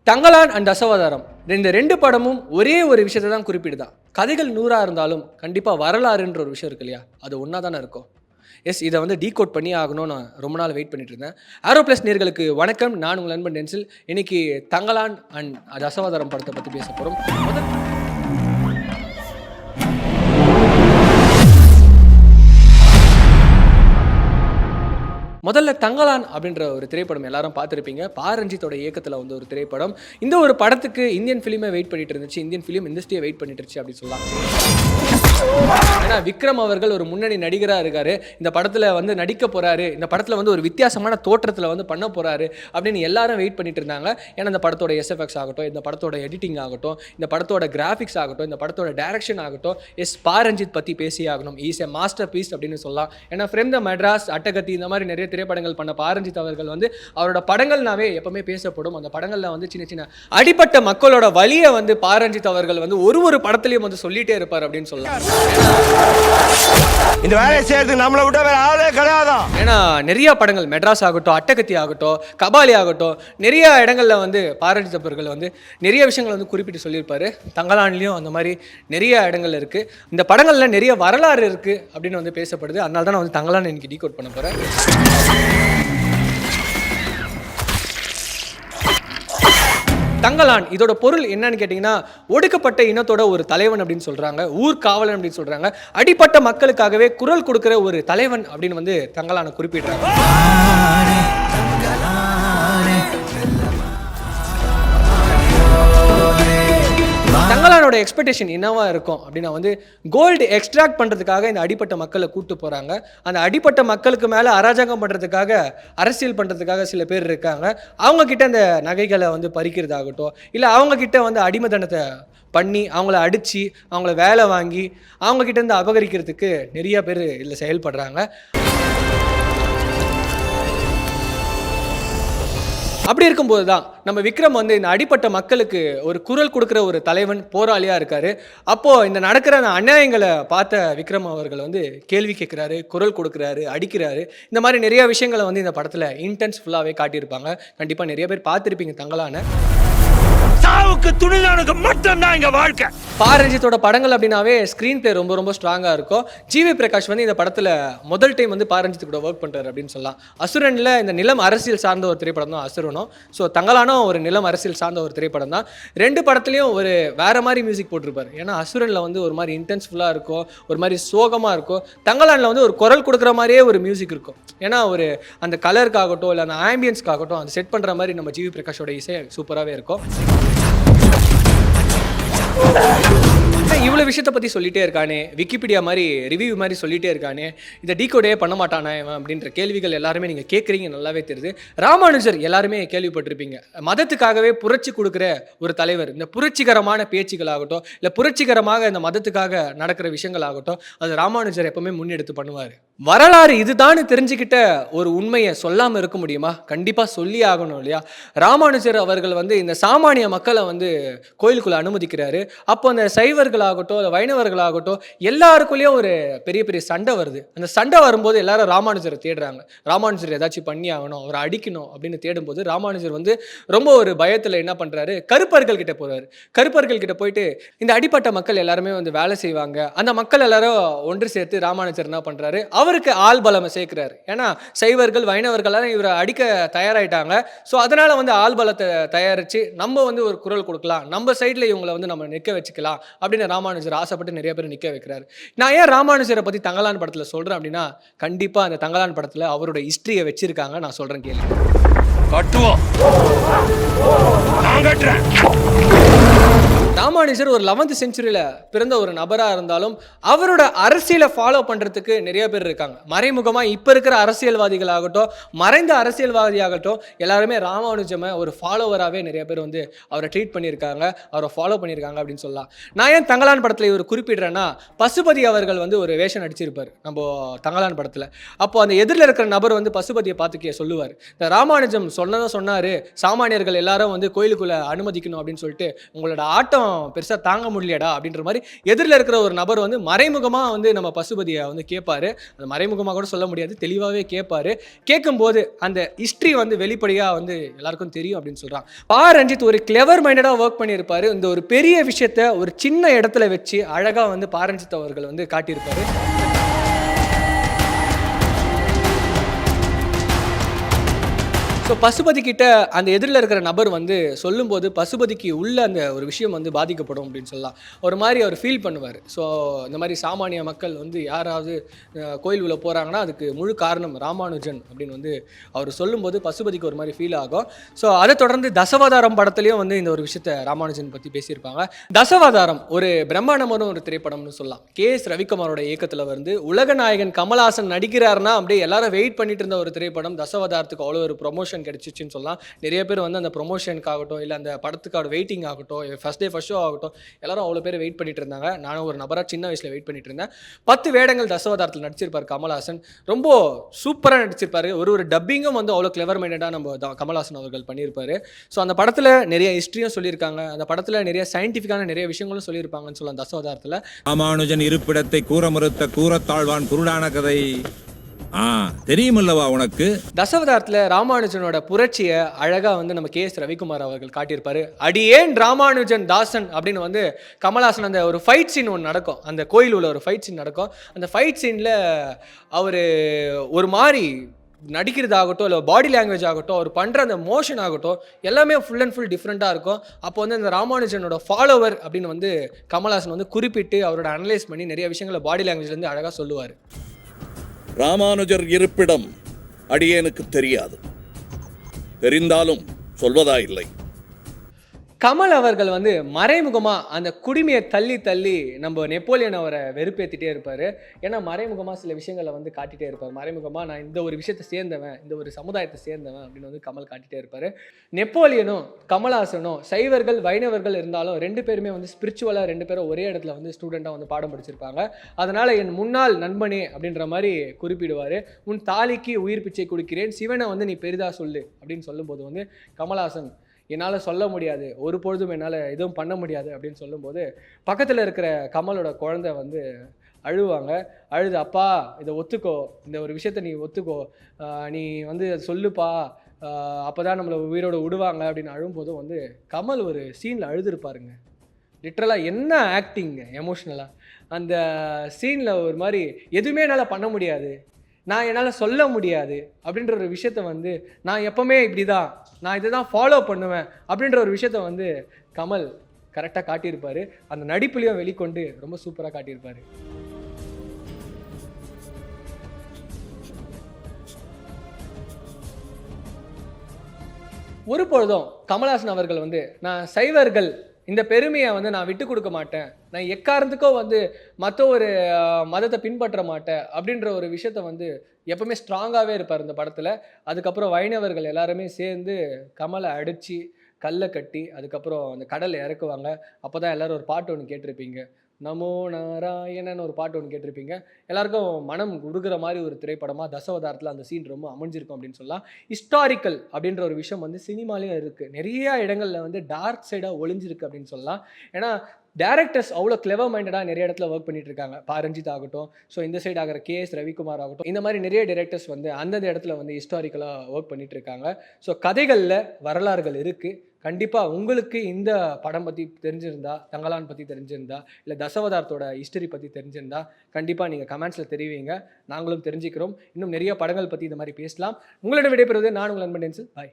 Thangalaan and Dasavatharam இந்த ரெண்டு படமும் ஒரே ஒரு விஷயத்தை தான் குறிப்பிடுதான். கதைகள் 100 இருந்தாலும் கண்டிப்பாக வரலாறுன்ற ஒரு விஷயம் இருக்கு இல்லையா, அது ஒன்றா தானே இருக்கும். எஸ், இதை வந்து டீகோட் பண்ணி ஆகணும்னு நான் ரொம்ப நாள் வெயிட் பண்ணிட்டு இருந்தேன். ஆரோ ப்ளஸ் நேர்களுக்கு வணக்கம், நான் உங்கள் நண்பன் டென்சில். இன்னைக்கு தங்கலான் அண்ட் தசவதாரம் படத்தை பற்றி பேச போகிறோம். முதல்ல தங்கலான் அப்படின்ற ஒரு திரைப்படம் எல்லாரும் பார்த்துருப்பீங்க. பாரஞ்சித்தோட இயக்கத்தில் வந்து ஒரு திரைப்படம். இந்த ஒரு படத்துக்கு இந்தியன் ஃபிலிமே வெயிட் பண்ணிட்டு இருந்துச்சு, இந்தியன் ஃபிலிம் இண்டஸ்ட்ரியை வெயிட் பண்ணிட்டு இருந்துச்சு அப்படின்னு சொல்லலாம். ஏன்னா விக்ரம் அவர்கள் ஒரு முன்னணி நடிகராக இருக்காரு, இந்த படத்தில் வந்து நடிக்க போறாரு, இந்த படத்தில் வந்து ஒரு வித்தியாசமான தோற்றத்தில் வந்து பண்ண போறாரு அப்படின்னு எல்லாரும் வெயிட் பண்ணிட்டு இருந்தாங்க. ஏன்னா இந்த படத்தோட எஸ்எஃப்எக்ஸ் ஆகட்டும், இந்த படத்தோட எடிட்டிங் ஆகட்டும், இந்த படத்தோட கிராஃபிக்ஸ் ஆகட்டும், இந்த படத்தோட டைரக்ஷன் ஆகட்டும், பாரஞ்சித் பற்றி பேசி ஆகணும். இஸ் எ மாஸ்டர் பீஸ் அப்படின்னு சொல்லலாம். ஏன்னா ஃப்ரம் த மெட்ராஸ், அட்டகத்தி, இந்த மாதிரி நிறைய திரைப்படங்கள் பண்ண பாரஞ்சித் அவர்கள் வந்து அவரோட படங்கள்னாவே எப்பவுமே பேசப்படும். அந்த படங்கள்ல வந்து சின்ன சின்ன அடிப்பட்ட மக்களோட வலியை வந்து பாரஞ்சித் அவர்கள் வந்து ஒரு படத்திலையும் வந்து சொல்லிட்டே இருப்பார் அப்படின்னு சொல்லலாம். இந்த வேலையை செய்யறதுக்கு நம்மளை விட வேற ஆளே கிடையாது. ஏன்னா நிறைய படங்கள், மெட்ராஸ் ஆகட்டும், அட்டகத்தி ஆகட்டும், கபாலி ஆகட்டும், நிறைய இடங்கள்ல வந்து பாரஞ்சித் அவர்கள் வந்து நிறைய விஷயங்கள் வந்து குறிப்பிட்டு சொல்லியிருப்பாரு. தங்கலான்லையும் அந்த மாதிரி நிறைய இடங்கள் இருக்கு. இந்த படங்கள்ல நிறைய வரலாறு இருக்கு அப்படின்னு வந்து பேசப்படுது. அதனால தான் நான் வந்து தங்கலான் இன்னைக்கு டீகோட் பண்ண போறேன். தங்கலான் இதோட பொருள் என்னன்னு கேட்டிங்கன்னா, ஒடுக்கப்பட்ட இனத்தோட ஒரு தலைவன் அப்படின்னு சொல்றாங்க, ஊர்காவலன் அப்படின்னு சொல்றாங்க, அடிப்பட்ட மக்களுக்காகவே குரல் கொடுக்கிற ஒரு தலைவன் அப்படின்னு வந்து தங்கலானை குறிப்பிடுறாங்க. தங்கலானோட எக்ஸ்பெக்டேஷன் என்னவா இருக்கும் அப்படின்னா வந்து கோல்டு எக்ஸ்ட்ராக்ட் பண்ணுறதுக்காக இந்த அடிப்பட்ட மக்களை கூட்டு போகிறாங்க. அந்த அடிப்பட்ட மக்களுக்கு மேலே அராஜகம் பண்ணுறதுக்காக, அரசியல் பண்ணுறதுக்காக சில பேர் இருக்காங்க. அவங்கக்கிட்ட அந்த நகைகளை வந்து பறிக்கிறதாகட்டும், இல்லை அவங்கக்கிட்ட வந்து அடிமைத்தனத்தை பண்ணி அவங்கள அடித்து அவங்கள வேலை வாங்கி அவங்கக்கிட்ட இருந்து அபகரிக்கிறதுக்கு நிறைய பேர் இதில் செயல்படுறாங்க. அப்படி இருக்கும்போது தான் நம்ம விக்ரம் வந்து இந்த அடிப்பட்ட மக்களுக்கு ஒரு குரல் கொடுக்குற ஒரு தலைவன், போராளியாக இருக்காரு. அப்போது இந்த நடக்கிற அந்த அநியாயங்களை பார்த்த விக்ரம் அவர்கள் வந்து கேள்வி கேட்குறாரு, குரல் கொடுக்குறாரு, அடிக்கிறாரு. இந்த மாதிரி நிறைய விஷயங்களை வந்து இந்த படத்தில் இன்டென்ஸ்ஃபுல்லாகவே காட்டியிருப்பாங்க. கண்டிப்பாக நிறைய பேர் பார்த்துருப்பீங்க தங்கலான. சாவுக்கு துணிதானுக்கு மட்டும்தான் இங்க வாழ்க்கை. பாரஞ்சித்தோட படங்கள் அப்படின்னாவே ஸ்க்ரீன் பிளே ரொம்ப ஸ்ட்ராங்காக இருக்கும். ஜிவி பிரகாஷ் வந்து இந்த படத்தில் முதல் டைம் வந்து பாரஞ்சித் கூட ஒர்க் பண்ணுறாரு அப்படின்னு சொல்லலாம். அசுரனில் இந்த நிலம் அரசியல் சார்ந்த ஒரு திரைப்படம் தான் அசுரனும். ஸோ தங்கலானும் ஒரு நிலம் அரசியல் சார்ந்த ஒரு திரைப்படம் தான். ரெண்டு படத்துலையும் ஒரு வேற மாதிரி மியூசிக் போட்டிருப்பாரு. ஏன்னா அசுரனில் வந்து ஒரு மாதிரி இன்டென்ஸ்ஃபுல்லாக இருக்கும், ஒரு மாதிரி சோகமாக இருக்கும். தங்கலானில் வந்து ஒரு குரல் கொடுக்குற மாதிரியே ஒரு மியூசிக் இருக்கும். ஏன்னா ஒரு அந்த கலருக்காகட்டும், இல்லை அந்த ஆம்பியன்ஸ்க்காகட்டும், அந்த செட் பண்ணுற மாதிரி நம்ம ஜிவி பிரகாஷோட இசை சூப்பராகவே இருக்கும். இவ்வளோ விஷயத்தை பற்றி சொல்லிட்டே இருக்கானே, விக்கிபீடியா மாதிரி ரிவ்யூ மாதிரி சொல்லிட்டே இருக்கானே, இதை டீகோடே பண்ண மாட்டானா அப்படின்ற கேள்விகள் எல்லாருமே நீங்கள் கேட்குறீங்க, நல்லாவே தெரியுது. ராமானுஜர் எல்லாருமே கேள்விப்பட்டிருப்பீங்க. மதத்துக்காகவே புரட்சி கொடுக்குற ஒரு தலைவர். இந்த புரட்சிகரமான பேச்சுகள் ஆகட்டும், இல்லை புரட்சிகரமாக இந்த மதத்துக்காக நடக்கிற விஷயங்கள் ஆகட்டும், அது ராமானுஜர் எப்பவுமே முன்னெடுத்து பண்ணுவார். வரலாறு இதுதான் தெரிஞ்சுக்கிட்ட ஒரு உண்மையை சொல்லாமல் இருக்க முடியுமா? கண்டிப்பாக சொல்லி ஆகணும் இல்லையா? ராமானுஜர் அவர்கள் வந்து இந்த சாமானிய மக்களை வந்து கோயிலுக்குள்ளே அனுமதிக்கிறாரு. அப்போ அந்த சைவர்களாகட்டும், இல்லை வைணவர்களாகட்டும், எல்லாருக்குள்ளேயும் ஒரு பெரிய சண்டை வருது. அந்த சண்டை வரும்போது எல்லாரும் ராமானுஜரை தேடுறாங்க. ராமானுஜர் ஏதாச்சும் பண்ணி ஆகணும், அவரை அடிக்கணும் அப்படின்னு தேடும்போது ராமானுஜர் வந்து ரொம்ப ஒரு பயத்தில் என்ன பண்ணுறாரு, கருப்பர்கள் கிட்ட போகிறாரு. கருப்பர்கள் கிட்ட போயிட்டு இந்த அடிப்பட்ட மக்கள் எல்லாருமே வந்து வேலை செய்வாங்க. அந்த மக்கள் எல்லாரும் ஒன்று சேர்த்து ராமானுஜர் என்ன பண்ணுறாரு, அவருக்கு ஆள் பலம் சேர்க்கிறாரு. ஏன்னா சைவர்கள் வைணவர்கள் இவரை அடிக்க தயாராயிட்டாங்க. ஸோ அதனால வந்து ஆள் பலத்தை தயாரித்து நம்ம வந்து ஒரு குரல் கொடுக்கலாம், நம்ம சைடில் இவங்களை வந்து நம்ம நிற்க வச்சுக்கலாம் அப்படின்னு ராமானுஜர் ஆசைப்பட்டு நிறைய பேர் நிற்க வைக்கிறாரு. நான் ஏன் ராமானுஜரை பற்றி தங்கலான் படத்தில் சொல்கிறேன் அப்படின்னா, கண்டிப்பாக அந்த தங்கலான் படத்தில் அவரோட ஹிஸ்ட்ரியை வச்சிருக்காங்க. நான் சொல்கிறேன் கேள்வி. ராமானுஜர் ஒரு 11th செஞ்சுரியில் பிறந்த ஒரு நபராக இருந்தாலும் அவரோட அரசியலை ஃபாலோ பண்ணுறதுக்கு நிறைய பேர் இருக்காங்க. மறைமுகமாக இப்போ இருக்கிற அரசியல்வாதிகள் ஆகட்டும், மறைந்த அரசியல்வாதி ஆகட்டும், எல்லாருமே ராமானுஜமை ஒரு ஃபாலோவராகவே நிறைய பேர் வந்து அவரை ட்ரீட் பண்ணியிருக்காங்க, அவரை ஃபாலோ பண்ணியிருக்காங்க அப்படின்னு சொல்லலாம். நான் ஏன் தங்கலான் படத்தில் இவர் குறிப்பிடுறேன்னா, பசுபதி அவர்கள் வந்து ஒரு வேஷம் நடிச்சிருப்பார் நம்ம தங்கலான் படத்தில். அப்போது அந்த எதிரில் இருக்கிற நபர் வந்து பசுபதியை பார்த்து சொல்லுவார், இந்த ராமானுஜம் சொன்னார், சாமானியர்கள் எல்லாரும் வந்து கோயிலுக்குள்ளே அனுமதிக்கணும் அப்படின்னு சொல்லிட்டு உங்களோட ஆட்டம் பெருசாக தாங்க முடியலடா அப்படின்ற மாதிரி எதிரில் இருக்கிற ஒரு நபர் வந்து மறைமுகமாக வந்து நம்ம பசுபதியை வந்து கேட்பாரு. அது மறைமுகமாக கூட சொல்ல முடியாது, தெளிவாகவே கேட்பாரு. கேட்கும்போது அந்த ஹிஸ்ட்ரி வந்து வெளிப்படையாக வந்து எல்லாருக்கும் தெரியும் அப்படின்னு சொல்கிறான். ரஞ்சித் ஒரு கிளவர் மைண்டடாக ஒர்க் பண்ணியிருப்பாரு. இந்த ஒரு பெரிய விஷயத்த ஒரு சின்ன இடத்துல வச்சு அழகாக வந்து ரஞ்சித் அவர்கள் வந்து காட்டியிருப்பாரு. ஸோ பசுபதி கிட்ட அந்த எதிரில் இருக்கிற நபர் வந்து சொல்லும்போது பசுபதிக்கு உள்ள அந்த ஒரு விஷயம் வந்து பாதிக்கப்படும் அப்படின்னு சொல்லலாம். ஒரு மாதிரி அவர் ஃபீல் பண்ணுவார். ஸோ இந்த மாதிரி சாமானிய மக்கள் வந்து யாராவது கோயில் உள்ள போகிறாங்கன்னா அதுக்கு முழு காரணம் ராமானுஜன் அப்படின்னு வந்து அவர் சொல்லும்போது பசுபதிக்கு ஒரு மாதிரி ஃபீல் ஆகும். ஸோ அதை தொடர்ந்து தசவதாரம் படத்துலையும் வந்து இந்த ஒரு விஷயத்தை ராமானுஜன் பற்றி பேசியிருப்பாங்க. தசவதாரம் ஒரு பிரம்மாண்டமான ஒரு திரைப்படம்னு சொல்லலாம். KS ரவிக்குமாரோட இயக்கத்தில் வந்து உலகநாயகன் கமல்ஹாசன் நடிக்கிறாருன்னா அப்படியே எல்லாரும் வெயிட் பண்ணிட்டு இருந்த ஒரு திரைப்படம். தசவதாரத்துக்கு அவ்வளோ ஒரு ப்ரொமோஷன் கிடைச்சிச்சுன்னு சொல்லலாம். நிறைய பேர் வந்து அந்த ப்ரொமோஷனுக்காகட்டும் இல்லை அந்த படத்துக்காக வெயிட்டிங் ஆகட்டும், ஃபர்ஸ்ட் டே ஃபர்ஸ்ட் ஷோ ஆகட்டும், எல்லாரும் அவ்வளோ பேர் வெயிட் பண்ணிட்டு இருந்தாங்க. நானும் ஒரு நபராக சின்ன வயசில் வெயிட் பண்ணிட்டு இருந்தேன். 10 வேடங்கள் தசவதாரத்தில் நடிச்சிருப்பார் கமல்ஹாசன். ரொம்ப சூப்பராக நடிச்சிருப்பாரு. ஒரு டப்பிங்கும் வந்து அவ்வளோ கிளவர் மைண்டடாக நம்ம கமல்ஹாசன் அவர்கள் பண்ணியிருப்பாரு. ஸோ அந்த படத்தில் நிறைய ஹிஸ்ட்ரியும் சொல்லியிருக்காங்க. அந்த படத்தில் நிறைய சயின்டிஃபிக்கான நிறைய விஷயங்களும் சொல்லியிருப்பாங்கன்னு சொல்லலாம். தசவதாரத்தில் ராமானுஜன் இருப்பிடத்தை கூற மறுத்த கூறத்தாழ்வான் குருடான கதை தெரியுமல்லவா உனக்கு? தசவதாரத்தில் ராமானுஜனோட புரட்சியை அழகாக வந்து நம்ம KS ரவிக்குமார் அவர்கள் காட்டியிருப்பாரு. அடியேன் ராமானுஜன் தாசன் அப்படின்னு வந்து கமல்ஹாசன் அந்த ஒரு ஃபைட் சீன் ஒன்று நடக்கும். அந்த கோயில் உள்ள ஒரு ஃபைட் சீன் நடக்கும். அந்த ஃபைட் சீனில் அவர் ஒரு மாதிரி நடிக்கிறதாகட்டும் இல்லை பாடி லாங்குவேஜ் ஆகட்டும், அவர் பண்ணுற அந்த மோஷன் ஆகட்டும், எல்லாமே ஃபுல் அண்ட் ஃபுல் டிஃப்ரெண்ட்டாக இருக்கும். அப்போ வந்து அந்த ராமானுஜனோட ஃபாலோவர் அப்படின்னு வந்து கமல்ஹாசன் வந்து குறிப்பிட்டு அவரோட அனலைஸ் பண்ணி நிறைய விஷயங்களை பாடி லாங்குவேஜ்லேருந்து அழகாக சொல்லுவார். ராமானுஜர் இருப்பிடம் அடியேனுக்கு தெரியாது, தெரிந்தாலும் சொல்வதா இல்லை. கமல் அவர்கள் வந்து மறைமுகமாக அந்த குடிமையை தள்ளி தள்ளி நம்ம நெப்போலியன் அவரை வெறுப்பேற்றிட்டே இருப்பார். ஏன்னா மறைமுகமாக சில விஷயங்களை வந்து காட்டிகிட்டே இருப்பார். மறைமுகமாக நான் இந்த ஒரு விஷயத்தை சேர்ந்தவன், இந்த ஒரு சமுதாயத்தை சேர்ந்தவன் அப்படின்னு வந்து கமல் காட்டிகிட்டே இருப்பார். நெப்போலியனும் கமல்ஹாசனும் சைவர்கள் வைணவர்கள் இருந்தாலும் 2 பேருமே வந்து ஸ்பிரிச்சுவலாக 2 பேரும் ஒரே இடத்துல வந்து ஸ்டூடெண்ட்டாக வந்து பாடம் படிச்சிருப்பாங்க. அதனால் என் முன்னாள் நண்பனே அப்படின்ற மாதிரி குறிப்பிடுவார். உன் தாலிக்கு உயிர் பிச்சை கொடுக்கிறேன், சிவனை வந்து நீ பெரிதாக சொல்லு அப்படின்னு சொல்லும்போது வந்து கமல்ஹாசன் என்னால் சொல்ல முடியாது, ஒரு பொழுதும் என்னால் எதுவும் பண்ண முடியாது அப்படின்னு சொல்லும்போது பக்கத்தில் இருக்கிற கமலோட குழந்தை வந்து அழுவாங்க. அழுது அப்பா இதை ஒத்துக்கோ, இந்த ஒரு விஷயத்த நீ ஒத்துக்கோ, நீ வந்து சொல்லுப்பா, அப்போ தான் நம்மளை உயிரோடு விடுவாங்க அப்படின்னு அழும்போதும் வந்து கமல் ஒரு சீனில் அழுதுருப்பாருங்க. லிட்ரலாக என்ன ஆக்டிங்க எமோஷ்னலாக அந்த சீனில் ஒரு மாதிரி எதுவுமே என்னால் பண்ண முடியாது, நான் என்னால் சொல்ல முடியாது அப்படின்ற ஒரு விஷயத்த வந்து நான் எப்போவுமே இப்படி தான், நான் இதை தான் ஃபாலோ பண்ணுவேன் அப்படின்ற ஒரு விஷயத்த வந்து கமல் கரெக்டாக காட்டியிருப்பார். அந்த நடிப்புலையும் வெளிக்கொண்டு ரொம்ப சூப்பராக காட்டியிருப்பார். ஒரு பொழுதும் கமல்ஹாசன் அவர்கள் வந்து நான் சைவர்கள் இந்த பெருமையை வந்து நான் விட்டு கொடுக்க மாட்டேன், நான் எக்காரணத்துக்கோ வந்து மற்ற ஒரு மதத்தை பின்பற்ற மாட்டேன் அப்படின்ற ஒரு விஷயத்த வந்து எப்பவுமே ஸ்ட்ராங்காகவே இருப்பார் இந்த படத்தில். அதுக்கப்புறம் வைணவர்கள் எல்லாருமே சேர்ந்து கமலை அடித்து கல்லை கட்டி அதுக்கப்புறம் அந்த கடலை இறக்குவாங்க. அப்போ தான் எல்லோரும் ஒரு பாட்டு ஒன்று கேட்டிருப்பீங்க, நமோ நாராயணன் ஒரு பாட்டு ஒன்று கேட்டிருப்பீங்க. எல்லாருக்கும் மனம் உருகிற மாதிரி ஒரு திரைப்படமாக தசவதாரத்தில் அந்த சீன் ரொம்ப அமைஞ்சிருக்கும் அப்படின்னு சொல்லலாம். ஹிஸ்டாரிக்கல் அப்படின்ற ஒரு விஷயம் வந்து சினிமாலேயும் இருக்குது. நிறைய இடங்களில் வந்து டார்க் சைடாக ஒளிஞ்சிருக்கு அப்படின்னு சொல்லலாம். ஏன்னா டேரக்டர்ஸ் அவ்வளோ கிளவர் மைண்டடாக நிறைய இடத்துல ஒர்க் பண்ணிட்டு இருக்காங்க. ரஞ்சித் ஆகட்டும், ஸோ இந்த சைடு ஆகிற KS ரவிக்குமார் ஆகட்டும், இந்த மாதிரி நிறைய டைரக்டர்ஸ் வந்து அந்தந்த இடத்துல வந்து ஹிஸ்டாரிக்கலாக ஒர்க் பண்ணிட்டு இருக்காங்க. ஸோ கதைகளில் வரலாறுகள் இருக்குது. கண்டிப்பாக உங்களுக்கு இந்த படம் பற்றி தெரிஞ்சிருந்தா, தங்கலான் பற்றி தெரிஞ்சிருந்தா, இல்லை தசவதாரத்தோட ஹிஸ்டரி பற்றி தெரிஞ்சிருந்தா கண்டிப்பாக நீங்கள் கமெண்ட்ஸில் தெரிவிங்க, நாங்களும் தெரிஞ்சுக்கிறோம். இன்னும் நிறைய படங்கள் பற்றி இந்த மாதிரி பேசலாம். உங்களிடம் விடைபெறுவது நான் உங்கள் நண்பன் டென்சில். பாய்.